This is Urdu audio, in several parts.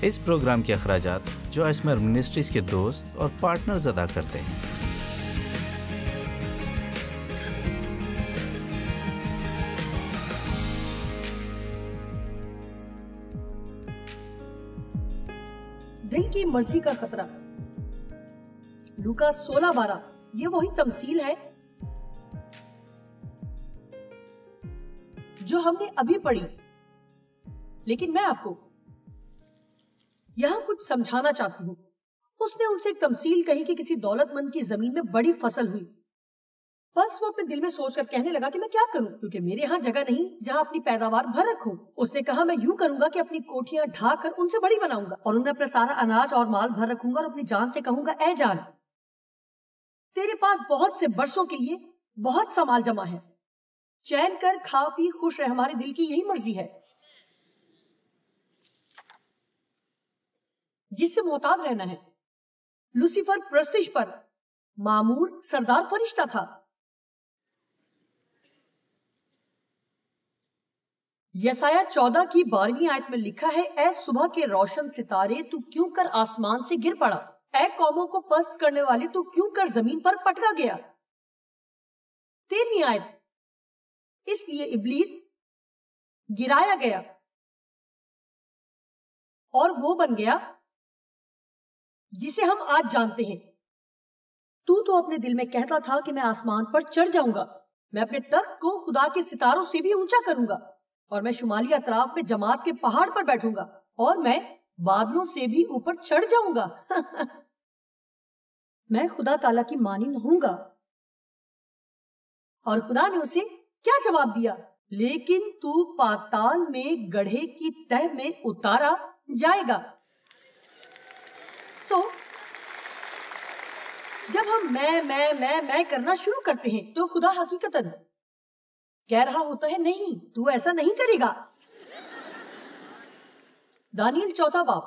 اس پروگرام کے اخراجات جو اسمر منسٹریز کے دوست اور پارٹنرز ادا کرتے ہیں۔ دل کی مرضی کا خطرہ، لوکا 16:12، یہ وہی تمثیل ہے جو ہم نے ابھی پڑھی، لیکن میں آپ کو یہاں کچھ سمجھانا چاہتی ہوں۔ اس نے ان سے ایک تمثیل کہی کہ کسی دولت مند کی زمین میں بڑی فصل ہوئی، بس وہ اپنے دل میں سوچ کر کہنے لگا کہ میں کیا کروں، کیونکہ میرے ہاں جگہ نہیں جہاں اپنی پیداوار بھر رکھوں۔ اس نے کہا میں یوں کروں گا کہ اپنی کوٹھیاں ڈھا کر ان سے بڑی بناؤں گا اور ان میں اپنا سارا اناج اور مال بھر رکھوں گا اور اپنی جان سے کہوں گا اے جان، تیرے پاس بہت سے برسوں کے لیے بہت سا مال جمع ہے، چین کر کھا پی خوش رہ، ہمارے دل کی یہی مرضی ہے، جس سے محتاط رہنا ہے۔ لوسیفر پرستش پر مامور سردار فرشتہ تھا۔ یسایہ 14 کی 12ویں آیت میں لکھا ہے، اے صبح کے روشن ستارے تو کیوں کر آسمان سے گر پڑا، اے قوموں کو پست کرنے والے تو کیوں کر زمین پر پٹکا گیا۔ 13ویں آیت، اس لیے ابلیس گرایا گیا اور وہ بن گیا جسے ہم آج جانتے ہیں۔ تو اپنے دل میں کہتا تھا کہ میں آسمان پر چڑھ جاؤں گا، میں اپنے تخت کو خدا کے ستاروں سے بھی اونچا کروں گا، اور میں شمالی اطراف میں جماعت کے پہاڑ پر بیٹھوں گا، اور میں بادلوں سے بھی اوپر چڑھ جاؤں گا۔ میں خدا تعالیٰ کی مانند ہوں گا۔ اور خدا نے اسے کیا جواب دیا؟ لیکن تو پاتال میں گڑھے کی تہ میں اتارا جائے گا۔ جب ہم میں کرنا شروع کرتے ہیں تو خدا حقیقتاً کہہ رہا ہوتا ہے نہیں، تو ایسا نہیں کرے گا۔ دانیل 4 باب،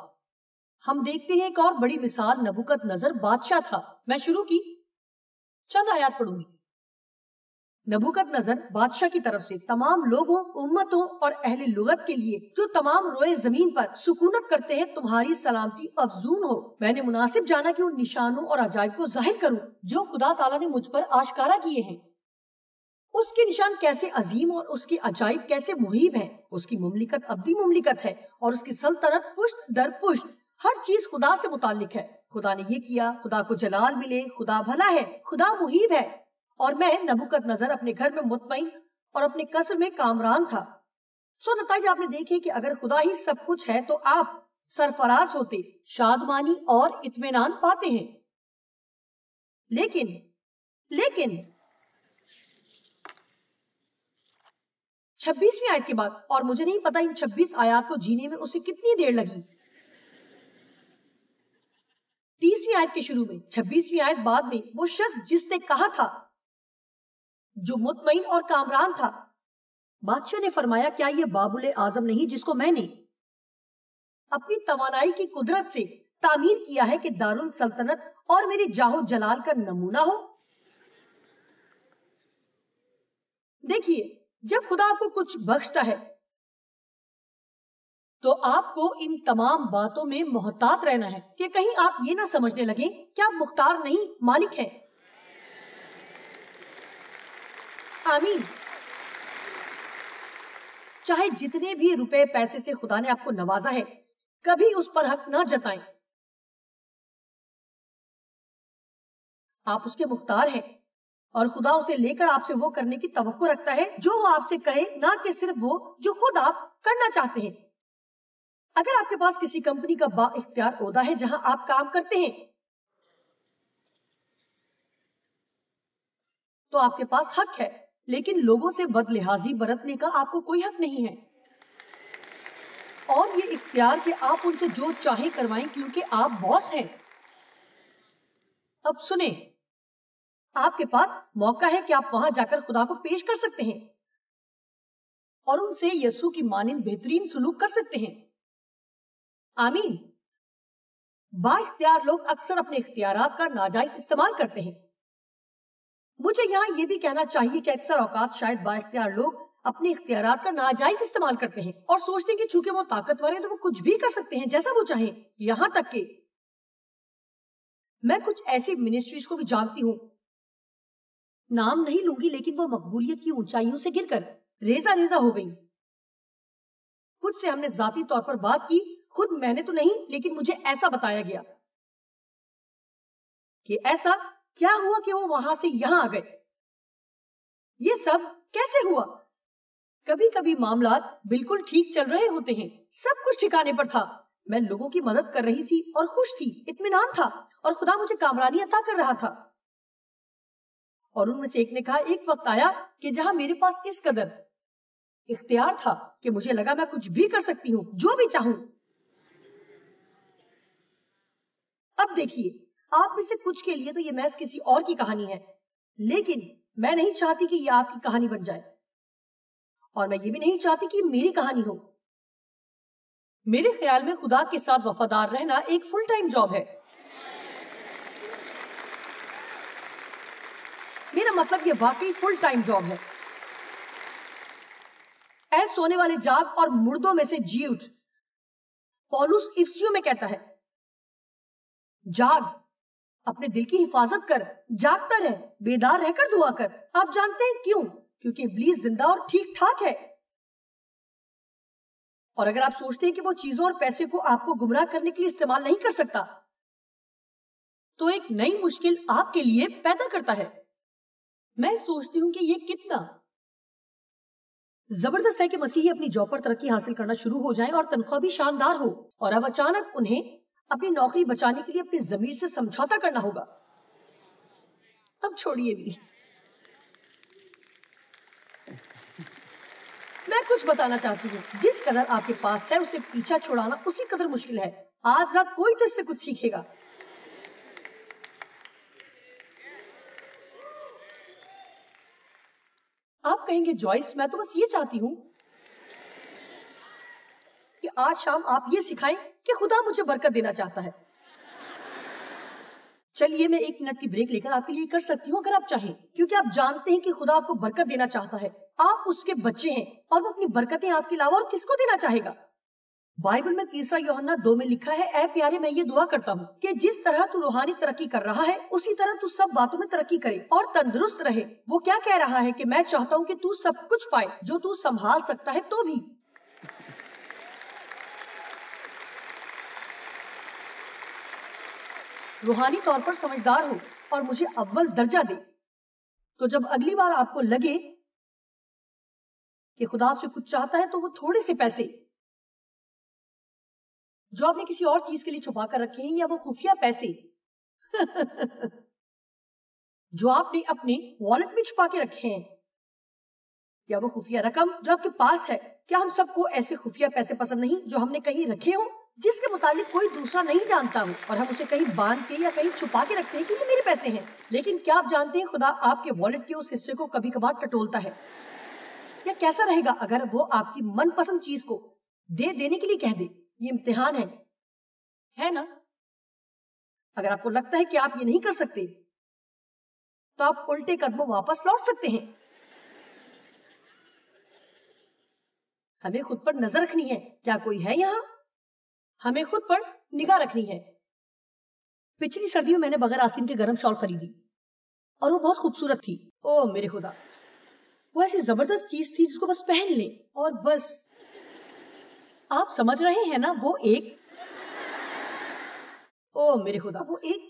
ہم دیکھتے ہیں ایک اور بڑی مثال، نبوکد نظر بادشاہ تھا۔ میں شروع کی چند آیات پڑھوں گی۔ نبوکد نظر بادشاہ کی طرف سے تمام لوگوں، امتوں اور اہل لغت کے لیے جو تمام روئے زمین پر سکونت کرتے ہیں تمہاری سلامتی افزون ہو۔ میں نے مناسب جانا کہ ان نشانوں اور عجائب کو ظاہر کروں جو خدا تعالیٰ نے مجھ پر آشکارا کیے ہیں۔ اس کے نشان کیسے عظیم اور اس کے عجائب کیسے محیب ہیں۔ اس کی مملکت ابدی مملکت ہے اور اس کی سلطنت پشت در پشت، ہر چیز خدا سے متعلق ہے۔ خدا نے یہ کیا، خدا کو جلال ملے، خدا بھلا ہے، خدا محیب ہے۔ اور میں نبوکد نظر اپنے گھر میں مطمئن اور اپنے قصر میں کامران تھا۔ نتائج آپ نے دیکھے کہ اگر خدا ہی سب کچھ ہے تو آپ سرفراز ہوتے، شادمانی اور اطمینان پاتے ہیں۔ لیکن 26ویں آیت کے بعد، اور مجھے نہیں پتا ان 26 آیات کو جینے میں اسے کتنی دیر لگی، 30ویں آیت کے شروع میں، 26ویں آیت بعد میں، وہ شخص جس نے کہا تھا، جو مطمئن اور کامران تھا، بادشاہ نے فرمایا کیا یہ بابل اعظم نہیں جس کو میں نے اپنی توانائی کی قدرت سے تعمیر کیا ہے کہ دارالسلطنت اور میری جاہ و جلال کا نمونہ ہو؟ دیکھیے، جب خدا آپ کو کچھ بخشتا ہے تو آپ کو ان تمام باتوں میں محتاط رہنا ہے کہ کہیں آپ یہ نہ سمجھنے لگیں کہ آپ مختار نہیں، مالک ہیں۔ آمین۔ چاہے جتنے بھی روپے پیسے سے خدا نے آپ کو نوازا ہے، کبھی اس پر حق نہ جتائیں۔ آپ اس کے مختار ہیں اور خدا اسے لے کر آپ سے وہ کرنے کی توقع رکھتا ہے جو وہ آپ سے کہے، نہ کہ صرف وہ جو خود آپ کرنا چاہتے ہیں۔ اگر آپ کے پاس کسی کمپنی کا با اختیار عہدہ ہے جہاں آپ کام کرتے ہیں تو آپ کے پاس حق ہے، لیکن لوگوں سے بد لحاظی برتنے کا آپ کو کوئی حق نہیں ہے، اور یہ اختیار کہ آپ ان سے جو چاہیں کروائیں کیونکہ آپ باس ہیں۔ اب سنیں، آپ کے پاس موقع ہے کہ آپ وہاں جا کر خدا کو پیش کر سکتے ہیں اور ان سے یسوع کی مانند بہترین سلوک کر سکتے ہیں۔ آمین۔ با اختیار لوگ اکثر اپنے اختیارات کا ناجائز استعمال کرتے ہیں۔ مجھے یہاں یہ بھی کہنا چاہیے کہ اکثر اوقات شاید با اختیار لوگ اپنے اختیارات کا ناجائز استعمال کرتے ہیں اور سوچتے ہیں کہ چونکہ وہ طاقتور ہیں تو وہ کچھ بھی کر سکتے ہیں جیسا وہ چاہیں. یہاں تک کہ میں کچھ ایسی منسٹریز کو بھی جانتی ہوں, نام نہیں لوں گی, لیکن وہ مقبولیت کی اونچائیوں سے گر کر ریزہ ریزہ ہو گئی. خود سے ہم نے ذاتی طور پر بات کی, خود میں نے تو نہیں, لیکن مجھے ایسا بتایا گیا کہ ایسا کیا ہوا کہ وہ وہاں سے یہاں آ گئے. یہ سب کیسے ہوا؟ کبھی کبھی معاملات بالکل ٹھیک چل رہے ہوتے ہیں, سب کچھ ٹھکانے پر تھا, میں لوگوں کی مدد کر رہی تھی اور خوش تھی, اطمینان تھا, اور خدا مجھے کامرانی عطا کر رہا تھا. اور ان میں سے ایک نے کہا, ایک وقت آیا کہ جہاں میرے پاس اس قدر اختیار تھا کہ مجھے لگا میں کچھ بھی کر سکتی ہوں, جو بھی چاہوں. اب دیکھیے, آپ میں سے کچھ کے لیے تو یہ محض کسی اور کی کہانی ہے, لیکن میں نہیں چاہتی کہ یہ آپ کی کہانی بن جائے, اور میں یہ بھی نہیں چاہتی کہ میری کہانی ہو. میرے خیال میں خدا کے ساتھ وفادار رہنا ایک فل ٹائم جاب ہے. میرا مطلب یہ واقعی فل ٹائم جاب ہے. اے سونے والے جاگ اور مردوں میں سے جی اٹھ. پولس افسیوں میں کہتا ہے, جاگ, اپنے دل کی حفاظت کر, جاگتا رہ, بیدار رہ کر دعا کر. آپ جانتے ہیں کیوں؟ کیونکہ ابلیس زندہ اور ٹھیک ٹھاک ہے. اور اگر آپ سوچتے ہیں کہ وہ چیزوں اور پیسے کو آپ کو گمراہ کرنے کے لیے استعمال نہیں کر سکتا, تو ایک نئی مشکل آپ کے لیے پیدا کرتا ہے. میں سوچتی ہوں کہ یہ کتنا زبردست ہے کہ مسیحی اپنی جاب پر ترقی حاصل کرنا شروع ہو جائیں اور تنخواہ بھی شاندار ہو, اور اب اچانک انہیں اپنی نوکری بچانے کے لیے اپنی ضمیر سے سمجھوتا کرنا ہوگا. اب چھوڑیے بھی, میں کچھ بتانا چاہتی ہوں, جس قدر آپ کے پاس ہے اسے پیچھا چھڑانا اسی قدر مشکل ہے. آج رات کوئی تو اس سے کچھ سیکھے گا. آپ کہیں گے, جوائس میں تو بس یہ چاہتی ہوں کہ آج شام آپ یہ سکھائیں کہ خدا مجھے برکت دینا چاہتا ہے. چلیے میں 1 منٹ کی بریک لے کر آپ کے لیے کر سکتی ہوں اگر آپ چاہیں, کیونکہ آپ جانتے ہیں کہ خدا آپ کو برکت دینا چاہتا ہے. آپ اس کے بچے ہیں اور وہ اپنی برکتیں آپ کے علاوہ اور کس کو دینا چاہے گا؟ بائبل میں 3 یوحنا 2 میں لکھا ہے, اے پیارے میں یہ دعا کرتا ہوں کہ جس طرح تو روحانی ترقی کر رہا ہے اسی طرح تو سب باتوں میں ترقی کرے اور تندرست رہے. وہ کیا کہہ رہا ہے کہ میں چاہتا ہوں کہ تو سب کچھ پائے جو تو سنبھال سکتا ہے تو بھی. روحانی طور پر سمجھدار ہو اور مجھے اول درجہ دے. تو جب اگلی بار آپ کو لگے کہ خدا آپ سے کچھ چاہتا ہے تو وہ تھوڑے سے پیسے جو آپ نے کسی اور چیز کے لیے چھپا کر رکھے ہیں, یا وہ خفیہ پیسے جو آپ نے اپنے والٹ میں چھپا کے رکھے ہیں, یا وہ خفیہ رقم جو آپ کے پاس ہے. کیا ہم سب کو ایسے خفیہ پیسے پسند نہیں جو ہم نے کہیں رکھے ہوں, جس کے متعلق کوئی دوسرا نہیں جانتا ہو, اور ہم اسے کہیں باندھ کے یا کہیں چھپا کے رکھتے ہیں کہ یہ میرے پیسے ہیں؟ لیکن کیا آپ جانتے ہیں خدا آپ کے والٹ کے اس حصے کو کبھی کبھار ٹٹولتا ہے. یا کیسا رہے گا اگر وہ آپ کی من پسند چیز کو دینے کے لیے کہہ دے؟ یہ امتحان ہے نا. اگر آپ کو لگتا ہے کہ آپ یہ نہیں کر سکتے تو آپ الٹے قدموں واپس لوٹ سکتے ہیں. ہمیں خود پر نظر رکھنی ہے. کیا کوئی ہے یہاں؟ ہمیں خود پر نگاہ رکھنی ہے. پچھلی سردیوں میں نے بغیر آستین کے گرم شال خریدی اور وہ بہت خوبصورت تھی. او میرے خدا, وہ ایسی زبردست چیز تھی جس کو بس پہن لیں اور بس. آپ سمجھ رہے ہیں نا, وہ ایک او میرے خدا, وہ ایک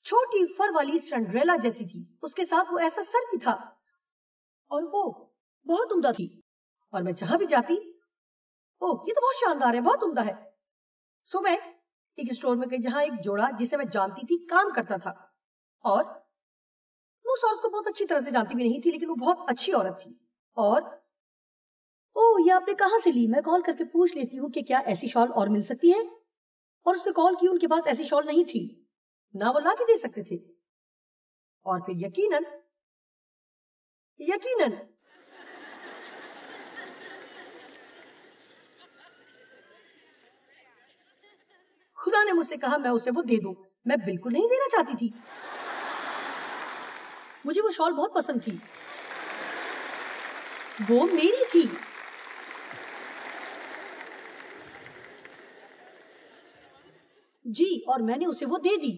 چھوٹی فر والی سنڈریلا جیسی تھی. اس کے ساتھ وہ ایسا سر بھی تھا اور وہ بہت عمدہ تھی. اور میں جہاں بھی جاتی, او یہ تو بہت شاندار ہے, بہت عمدہ ہے. سو میں ایک اسٹور میں گئی جہاں ایک جوڑا جسے میں جانتی تھی کام کرتا تھا, اور میں اس عورت کو بہت اچھی طرح سے جانتی بھی نہیں تھی, لیکن وہ بہت اچھی عورت تھی. اور او یہ آپ نے کہاں سے لی؟ میں کال کر کے پوچھ لیتی ہوں کہ کیا ایسی شال اور مل سکتی ہے, اور اس نے کال کی, ان کے پاس ایسی شال نہیں تھی, نہ وہ لا کے دے سکتے تھے. اور پھر یقیناً خدا نے مجھ سے کہا میں اسے وہ دے دوں. میں بالکل نہیں دینا چاہتی تھی, مجھے وہ شال بہت پسند تھی. وہ میری تھی. جی، اور میں نے اسے وہ دے دی.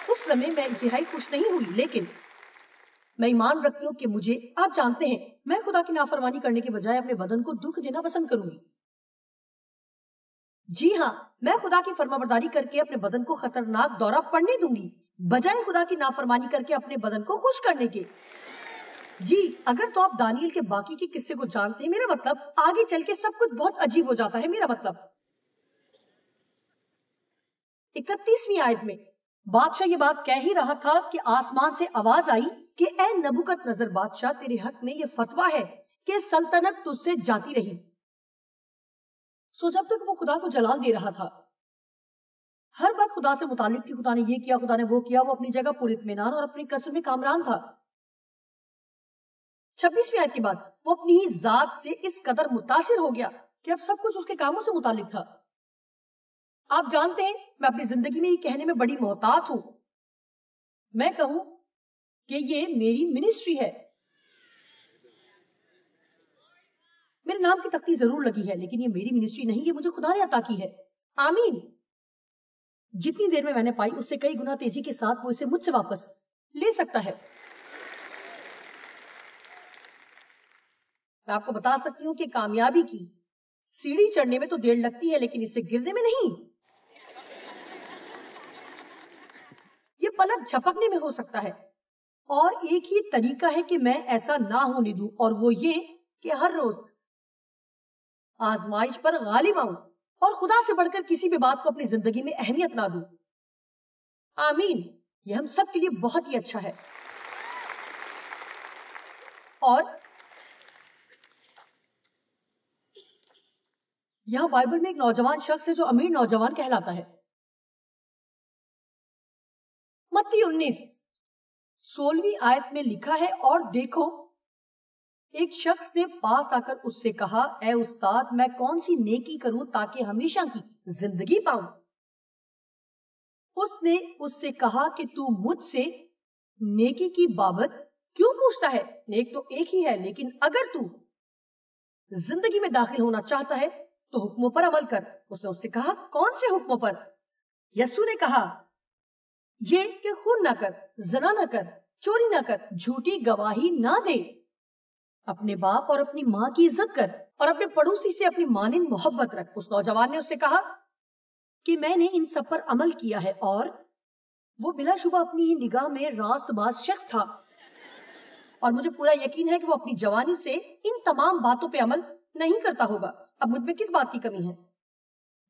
اس لمحے میں انتہائی خوش نہیں ہوئی، لیکن میں ایمان رکھتی ہوں کہ مجھے، آپ جانتے ہیں، میں خدا کی نافرمانی کرنے کے بجائے اپنے بدن کو دکھ دینا پسند کروں گی. جی ہاں، میں خدا کی فرمانبرداری کر کے اپنے بدن کو خطرناک دورہ پڑنے دوں گی بجائے خدا کی نافرمانی کر کے اپنے بدن کو خوش کرنے کے. جی، اگر تو آپ دانیل کے باقی کے قصے کو جانتے ہیں، میرا مطلب آگے چل کے سب کچھ بہت عجیب ہو جاتا ہے. میرا مطلب 31ویں آیت میں بادشاہ یہ بات کہہ ہی رہا تھا کہ آسمان سے آواز آئی کہ اے نبوکت نظر بادشاہ، تیرے حق میں یہ فتویٰ ہے کہ سلطنت تجھ سے جاتی رہی. سو جب تک وہ خدا کو جلال دے رہا تھا، ہر بات خدا سے متعلق تھی. خدا نے یہ کیا، خدا نے وہ کیا. وہ اپنی جگہ پر اطمینان اور اپنی قصر میں کامران تھا. 26ویں آیت کے بعد وہ اپنی ہی ذات سے اس قدر متاثر ہو گیا کہ اب سب کچھ اس کے کاموں سے متعلق تھا. آپ جانتے ہیں، میں اپنی زندگی میں یہ کہنے میں بڑی محتاط ہوں. میں کہوں کہ یہ میری منسٹری ہے. میرے نام کی تختی ضرور لگی ہے، لیکن یہ میری منسٹری نہیں، یہ مجھے خدا نے عطا کی ہے. آمین. جتنی دیر میں نے پائی اس سے کئی گنا تیزی کے ساتھ وہ اسے مجھ سے واپس لے سکتا ہے. میں آپ کو بتا سکتی ہوں کہ کامیابی کی سیڑھی چڑھنے میں تو دیر لگتی ہے، لیکن اسے گرنے میں نہیں. یہ پلک جھپکنے میں ہو سکتا ہے، اور ایک ہی طریقہ ہے کہ میں ایسا نہ ہونے دوں، اور وہ یہ کہ ہر روز آزمائش پر غالب آؤں اور خدا سے بڑھ کر کسی بھی بات کو اپنی زندگی میں اہمیت نہ دوں. آمین. یہ ہم سب کے لیے بہت ہی اچھا ہے. اور یہاں بائبل میں ایک نوجوان شخص ہے جو امیر نوجوان کہلاتا ہے. متی 19:16 آیت میں لکھا ہے، اور دیکھو ایک شخص نے پاس آ کر اس سے کہا، اے استاد، میں کون سی نیکی کروں تاکہ ہمیشہ کی زندگی پاؤں؟ اس نے اس سے کہا کہ تو مجھ سے نیکی کی بابت کیوں پوچھتا ہے؟ نیک تو ایک ہی ہے، لیکن اگر تو زندگی میں داخل ہونا چاہتا ہے تو حکموں پر عمل کر. اس نے اس سے کہا، کون سے حکموں پر؟ یسوع نے کہا، یہ کہ خون نہ کر، زنا نہ کر، چوری نہ کر، جھوٹی گواہی نہ دے، اپنے باپ اور اپنی ماں کی عزت کر، اور اپنے پڑوسی سے اپنی مانند محبت رکھ. اس نوجوان نے اس سے کہا کہ میں نے ان سب پر عمل کیا ہے. اور وہ بلا شبہ اپنی ہی نگاہ میں راست باز شخص تھا، اور مجھے پورا یقین ہے کہ وہ اپنی جوانی سے ان تمام باتوں پہ عمل نہیں کرتا ہوگا. اب مجھ میں کس بات کی کمی ہے؟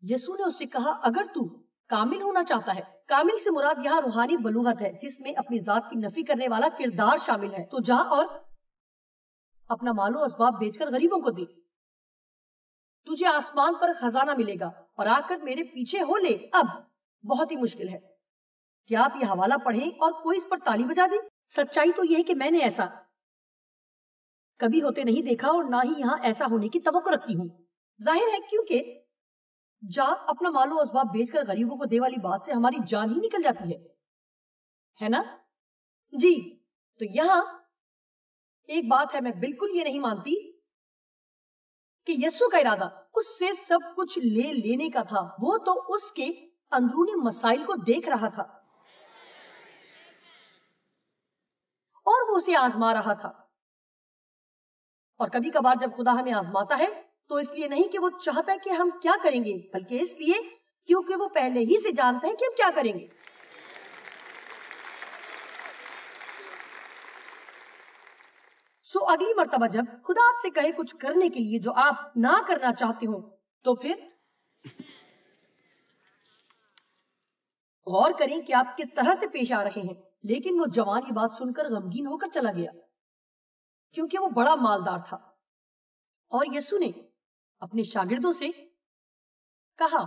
یسوع نے اس سے کہا، اگر تو کامل ہونا چاہتا ہے، کامل سے مراد یہاں روحانی بلوغت ہے جس میں اپنی ذات کی نفی کرنے والا کردار شامل ہے، تو جا اور اپنا مال و اسباب بیچ کر غریبوں کو دے، تجھے آسمان پر خزانہ ملے گا، اور آ کر میرے پیچھے ہو لے. اب بہت ہی مشکل ہے کہ آپ یہ حوالہ پڑھیں اور کوئی اس پر تالی بجا دے. سچائی تو یہ ہے کہ میں نے ایسا کبھی ہوتے نہیں دیکھا، اور نہ ہی یہاں ایسا ہونے کی توقع رکھتی ہوں. ظاہر ہے، کیونکہ جا اپنا مال و اسباب بیچ کر غریبوں کو دے والی بات سے ہماری جان ہی نکل جاتی ہے نا؟ جی. تو یہاں ایک بات ہے، میں بالکل یہ نہیں مانتی کہ یسوع کا ارادہ اس سے سب کچھ لے لینے کا تھا. وہ تو اس کے اندرونی مسائل کو دیکھ رہا تھا، اور وہ اسے آزما رہا تھا. اور کبھی کبھار جب خدا ہمیں آزماتا ہے تو اس لیے نہیں کہ وہ چاہتا ہے کہ ہم کیا کریں گے، بلکہ اس لیے کیونکہ وہ پہلے ہی سے جانتا ہے کہ ہم کیا کریں گے. سو اگلی مرتبہ جب خدا آپ سے کہے کچھ کرنے کے لیے جو آپ نہ کرنا چاہتے ہو، تو پھر غور کریں کہ آپ کس طرح سے پیش آ رہے ہیں. لیکن وہ جوان یہ بات سن کر غمگین ہو کر چلا گیا، کیونکہ وہ بڑا مالدار تھا. اور یسوع نے اپنے شاگردوں سے کہا،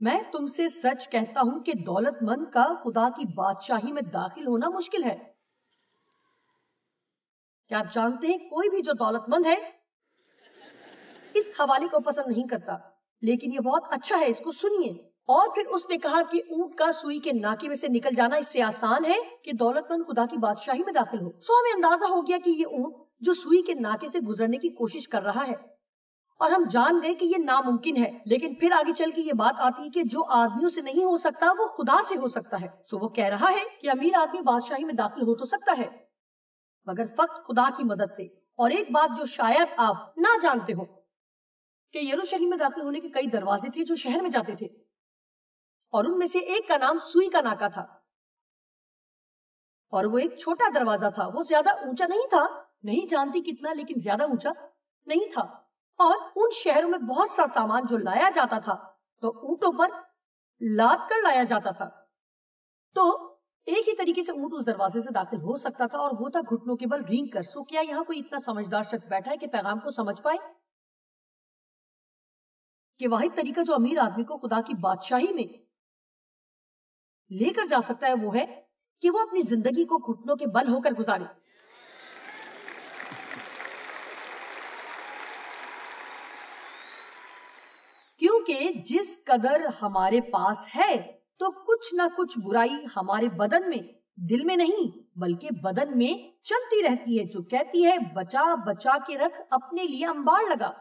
میں تم سے سچ کہتا ہوں کہ دولت مند کا خدا کی بادشاہی میں داخل ہونا مشکل ہے. کیا آپ جانتے ہیں کوئی بھی جو دولت مند ہے اس حوالے کو پسند نہیں کرتا لیکن یہ بہت اچھا ہے، اس کو سنیے۔ اور پھر اس نے کہا کہ اونٹ کا سوئی کے ناکے میں سے نکل جانا اس سے آسان ہے کہ دولت مند خدا کی بادشاہی میں داخل ہو۔ سو ہمیں اندازہ ہو گیا کہ یہ اونٹ جو سوئی کے ناکے سے گزرنے کی کوشش کر رہا ہے، اور ہم جان گئے کہ یہ ناممکن ہے۔ لیکن پھر آگے چل کے یہ بات آتی ہے کہ جو آدمیوں سے نہیں ہو سکتا وہ خدا سے ہو سکتا ہے۔ سو وہ کہہ رہا ہے کہ امیر آدمی بادشاہی میں داخل ہو تو سکتا ہے مگر فقط خدا کی مدد سے۔ اور ایک بات جو شاید آپ نہ جانتے ہو کہ یروشلم میں داخل ہونے کے کئی دروازے تھے جو شہر میں جاتے تھے، اور ان میں سے ایک کا نام سوئی کا ناکا تھا، اور وہ ایک چھوٹا دروازہ تھا۔ وہ زیادہ اونچا نہیں تھا، نہیں جانتی کتنا، لیکن زیادہ اونچا نہیں تھا۔ اور ان شہروں میں بہت سا سامان جو لایا جاتا تھا تو اونٹوں پر لاد کر لایا جاتا تھا، تو ایک ہی طریقے سے اونٹ اس دروازے سے داخل ہو سکتا تھا، اور وہ تھا گھٹنوں کے بل رینگ کر۔ سو کیا یہاں کوئی اتنا سمجھدار شخص بیٹھا ہے کہ پیغام کو سمجھ پائے کہ واحد طریقہ جو امیر آدمی کو خدا کی بادشاہی میں لے کر جا سکتا ہے وہ ہے کہ وہ اپنی زندگی کو گھٹنوں کے بل ہو کر گزارے۔ کیونکہ جس قدر ہمارے پاس ہے تو کچھ نہ کچھ برائی ہمارے بدن میں، دل میں نہیں بلکہ بدن میں چلتی رہتی ہے، جو کہتی ہے بچا بچا کے رکھ، اپنے لیے انبار لگا۔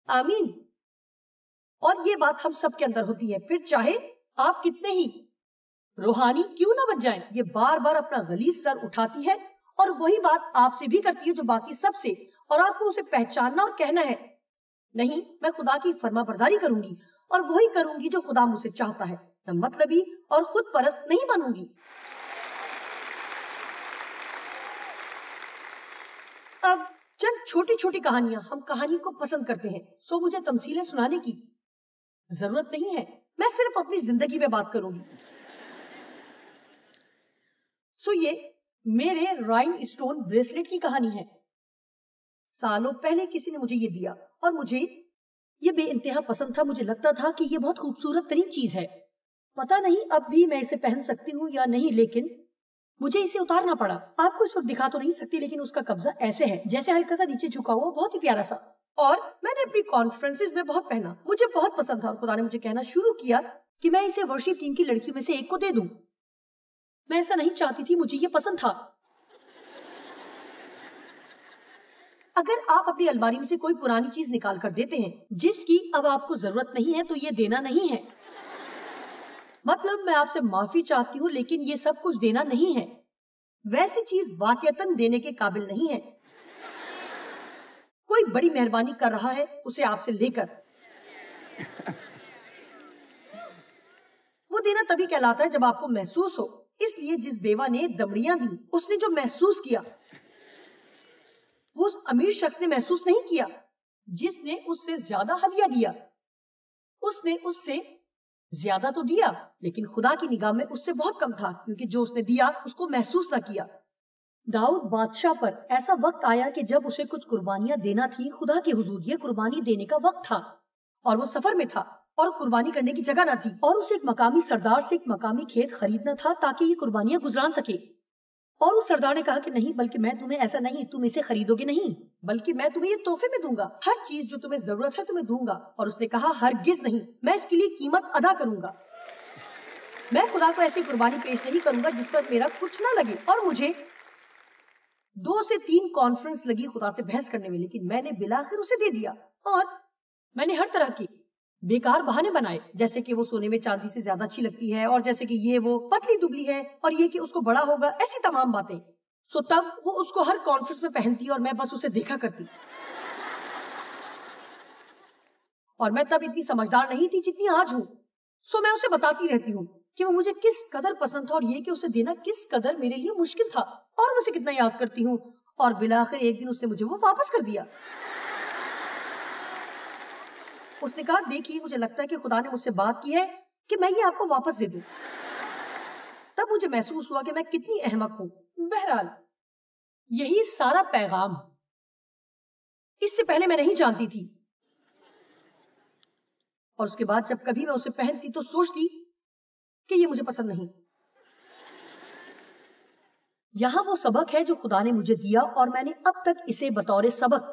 آمین۔ اور یہ بات ہم سب کے اندر ہوتی ہے، پھر چاہے آپ کتنے ہی روحانی کیوں نہ بن جائیں، یہ بار بار اپنا غلیظ سر اٹھاتی ہے اور وہی بات آپ سے بھی کرتی ہے جو باقی سب سے، اور آپ کو اسے پہچاننا اور کہنا ہے نہیں، میں خدا کی فرما برداری کروں گی اور وہی کروں گی جو خدا مجھ سے چاہتا ہے، میں مطلبی اور خود پرست نہیں بنوں گی۔ اب چند چھوٹی چھوٹی کہانیاں، ہم کہانی کو پسند کرتے ہیں، سو مجھے تمثیلیں سنانے کی ضرورت نہیں ہے، میں صرف اپنی زندگی میں بات کروں گی۔ سو یہ میرے رائن اسٹون بریسلیٹ کی کہانی ہے۔ سالوں پہلے کسی نے مجھے یہ دیا اور مجھے یہ بے انتہا پسند تھا۔ مجھے لگتا تھا کہ یہ بہت خوبصورت ترین چیز ہے، پتہ نہیں اب بھی میں اسے پہن سکتی ہوں یا نہیں، لیکن مجھے اسے اتارنا پڑا۔ آپ کو اس وقت دکھا تو نہیں سکتی، لیکن اس کا قبضہ ایسے ہے جیسے ہلکا سا نیچے جھکا ہوا، بہت ہی پیارا سا، اور میں نے اپنی کانفرنسز میں بہت پہنا، مجھے بہت پسند تھا، اور خدا نے مجھے کہنا شروع کیا کہ میں اسے ورشپ ٹیم کی لڑکیوں میں سے ایک کو دے دوں۔ میں ایسا نہیں چاہتی تھی، مجھے یہ پسند تھا۔ اگر آپ اپنی الماری میں سے کوئی پرانی چیز نکال کر دیتے ہیں جس کی اب آپ کو ضرورت نہیں ہے تو یہ دینا نہیں ہے۔ مطلب میں آپ سے معافی چاہتی ہوں، لیکن یہ سب کچھ دینا نہیں ہے۔ ویسی چیز واقعتاً دینے کے قابل نہیں ہے۔ کوئی بڑی مہربانی کر رہا ہے اسے آپ سے لے کر، وہ دینا تبھی کہلاتا ہے جب آپ کو محسوس ہو۔ اس لیے جس بیوہ نے دمڑیاں دی، اس نے جو محسوس کیا وہ اس امیر شخص نے محسوس نہیں کیا جس نے اس سے زیادہ ہدیہ دیا۔ اس نے اس سے زیادہ تو دیا، لیکن خدا کی نگاہ میں اس سے بہت کم تھا، کیونکہ جو اس نے دیا اس کو محسوس نہ کیا۔ داؤد بادشاہ پر ایسا وقت آیا کہ جب اسے کچھ قربانیاں دینا تھی خدا کے حضور، یہ قربانی دینے کا وقت تھا، اور وہ سفر میں تھا اور قربانی کرنے کی جگہ نہ تھی، اور اسے ایک مقامی سردار سے ایک مقامی کھیت خریدنا تھا تاکہ یہ قربانیاں گزران سکے۔ اور اس سردار نے کہا کہ نہیں، بلکہ میں تمہیں ایسا نہیں، تم اسے خریدو گے نہیں، بلکہ میں تمہیں یہ تحفے میں دوں گا، ہر چیز جو تمہیں ضرورت ہے تمہیں دوں گا۔ اور اس نے کہا ہرگز نہیں، میں اس کے لیے قیمت ادا کروں گا، میں خدا کو ایسی قربانی پیش نہیں کروں گا جس پر میرا کچھ نہ لگے۔ اور مجھے 2 سے 3 کانفرنس لگی خدا سے بحث کرنے میں، لیکن میں نے بالآخر اسے دے دیا۔ اور میں نے ہر طرح کی بیکار بہانے بنائے، جیسے کہ وہ سونے میں چاندی سے زیادہ اچھی لگتی ہے، اور جیسے کہ یہ وہ پتلی دبلی ہے، اور یہ کہ اس کو بڑا ہوگا، ایسی تمام باتیں۔ سو تب وہ اس کو ہر کانفرنس میں پہنتی اور میں بس اسے دیکھا کرتی، اور میں تب اتنی سمجھدار نہیں تھی جتنی آج ہوں۔ سو میں اسے بتاتی رہتی ہوں کہ وہ مجھے کس قدر پسند تھا، اور یہ کہ اسے دینا کس قدر میرے لیے مشکل تھا، اور میں اسے کتنا یاد کرتی ہوں۔ اور بالآخر ایک دن اس نے مجھے وہ واپس کر دیا۔ اس نے کہا دیکھیے، مجھے لگتا ہے کہ خدا نے مجھ سے بات کی ہے کہ میں یہ آپ کو واپس دے دوں۔ تب مجھے محسوس ہوا کہ میں کتنی احمق ہوں۔ بہرحال یہی سارا پیغام، اس سے پہلے میں نہیں جانتی تھی، اور اس کے بعد جب کبھی میں اسے پہنتی تو سوچتی کہ یہ مجھے پسند نہیں۔ یہاں وہ سبق ہے جو خدا نے مجھے دیا، اور میں نے اب تک اسے بطور سبق